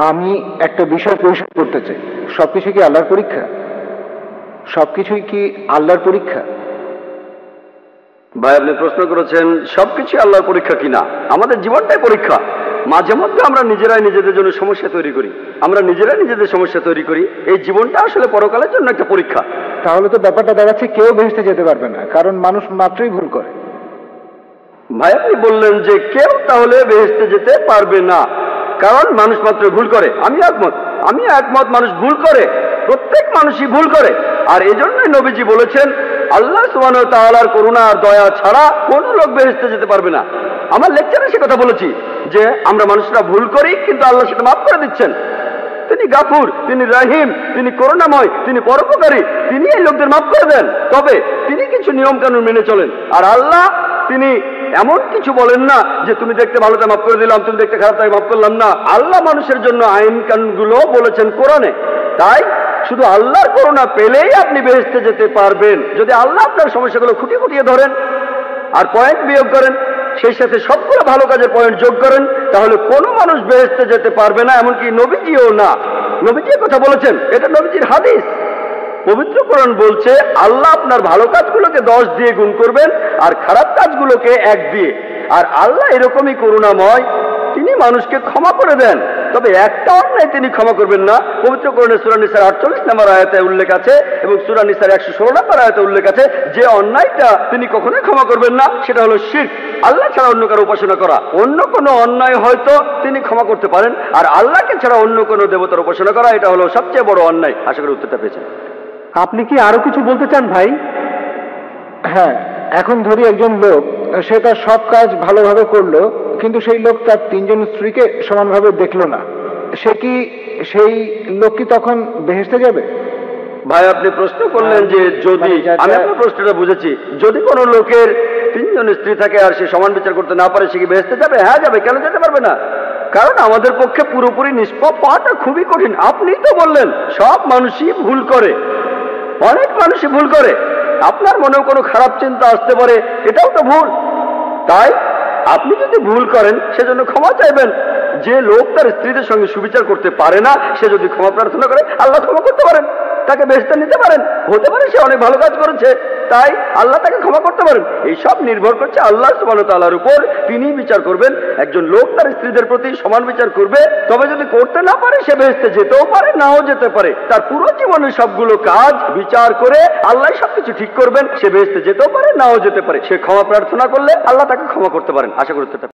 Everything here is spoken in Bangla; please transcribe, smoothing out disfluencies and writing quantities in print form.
আমি একটা বিষয় পরিষ্কার করতে চাই, সবকিছু কি আল্লাহর পরীক্ষা? সবকিছুই কি আল্লাহর পরীক্ষা? ভাই, আপনি প্রশ্ন করেছেন সবকিছু আল্লাহর পরীক্ষা কিনা। আমাদের জীবনটাই পরীক্ষা। মাঝে মধ্যে আমরা নিজেরাই নিজেদের জন্য সমস্যা তৈরি করি, আমরা নিজেরাই নিজেদের সমস্যা তৈরি করি। এই জীবনটা আসলে পরকালের জন্য একটা পরীক্ষা। তাহলে তো ব্যাপারটা দাঁড়াচ্ছে কেউ বেহেশতে যেতে পারবে না, কারণ মানুষ মাত্রই ভুল করে। ভাই, আপনি বললেন যে কেউ তাহলে বেহেশতে যেতে পারবে না, কারণ মানুষ মাত্র ভুল করে। আমি একমত, মানুষ ভুল করে, প্রত্যেক মানুষই ভুল করে। আর এজন্যই নবীজি বলেছেন, আল্লাহ সুবহানাহু ওয়া তাআলার করুণা আর দয়া ছাড়া কোনো লোক বেহেশতে যেতে পারবে না। আমার লেকচারে সে কথা বলেছি যে আমরা মানুষরা ভুল করি, কিন্তু আল্লাহ সেটা মাফ করে দিচ্ছেন। তিনি গাফুর, তিনি রাহিম, তিনি করুণাময়, তিনি পরোপকারী, তিনি এই লোকদের মাফ করে দেন। তবে তিনি কিছু নিয়ম কানুন মেনে চলেন। আর আল্লাহ তিনি এমন কিছু বলেন না যে তুমি দেখতে ভালো তাই মাফ করে দিলাম, তুমি দেখতে খারাপ তাই মাফ করলাম না। আল্লাহ মানুষের জন্য আইন কানুনগুলো বলেছেন কোরআনে। তাই শুধু আল্লাহর করুণা পেলেই আপনি বেহেশতে যেতে পারবেন। যদি আল্লাহ আপনার সমস্যাগুলো খুঁটিয়ে খুঁটিয়ে ধরেন আর পয়েন্ট বিয়োগ করেন, সেই সাথে সবগুলো ভালো কাজের পয়েন্ট যোগ করেন, তাহলে কোনো মানুষ বেহেশতে যেতে পারবে না, এমনকি নবীজিও না। নবীজি কথা বলেছেন, এটা নবীজির হাদিস। পবিত্র কোরআন বলছে আল্লাহ আপনার ভালো কাজগুলোকে 10 দিয়ে গুণ করবেন আর খারাপ কাজগুলোকে 1 দিয়ে। আর আল্লাহ এরকমই করুণাময়, তিনি মানুষকে ক্ষমা করে দেন। তবে একটা অন্যায় তিনি ক্ষমা করবেন না। পবিত্র কোরআনে সূরা নিসার 48 নম্বর আয়াতে উল্লেখ আছে এবং সূরা নিসার 116 নম্বর আয়াতে উল্লেখ আছে যে অন্যায়টা তিনি কখনোই ক্ষমা করবেন না, সেটা হলো শিরক, আল্লাহ ছাড়া অন্য কারো উপাসনা করা। অন্য কোনো অন্যায় হয়তো তিনি ক্ষমা করতে পারেন, আর আল্লাহকে ছাড়া অন্য কোনো দেবতার উপাসনা করা, এটা হলো সবচেয়ে বড় অন্যায়। আশা করি উত্তরটা পেয়েছেন। আপনি কি আরো কিছু বলতে চান ভাই? হ্যাঁ, এখন ধরি একজন লোক, সে তার সব কাজ ভালোভাবে করলো, কিন্তু সেই লোক তার 3 জন স্ত্রীকে সমানভাবে দেখলো না। সেই লোক কি তখন বেহেশতে যাবে? ভাই, আপনি প্রশ্ন করলেন যে যদি, আমি আপনার প্রশ্নটা বুঝেছি, যদি কোনো লোকের 3 জন স্ত্রী থাকে আর সে সমান বিচার করতে না পারে, সে কি বেহেশতে যাবে? হ্যাঁ, যাবে। কেন যেতে পারবে না? কারণ আমাদের পক্ষে পুরোপুরি নিষ্পাপ পাওয়াটা খুবই কঠিন। আপনিই তো বললেন সব মানুষই ভুল করে, অনেক মানুষই ভুল করে। আপনার মনেও কোনো খারাপ চিন্তা আসতে পারে, এটাও তো ভুল। তাই আপনি যদি ভুল করেন সেজন্য ক্ষমা চাইবেন। যে লোক তার স্ত্রীদের সঙ্গে সুবিচার করতে পারে না, সে যদি ক্ষমা প্রার্থনা করে, আল্লাহ ক্ষমা করতে পারেন, তাকে বেহেশতে নিতে পারেন। হতে পারে সে অনেক ভালো কাজ করেছে, তাই আল্লাহ তাকে ক্ষমা করতে পারেন। এই সব নির্ভর করছে আল্লাহ সুবহানাহু ওয়া তাআলার উপর। তিনি বিচার করবেন। একজন লোক তার স্ত্রীদের প্রতি সমান বিচার করবে, তবে যদি করতে না পারে সে বেহেশতে যেতেও পারে, নাও যেতে পারে। তার পুরো জীবনের সবগুলো কাজ বিচার করে আল্লাহ সবকিছু ঠিক করবেন। সে বেহেশতে যেতেও পারে, নাও যেতে পারে। সে ক্ষমা প্রার্থনা করলে আল্লাহ তাকে ক্ষমা করতে পারেন। আশা করি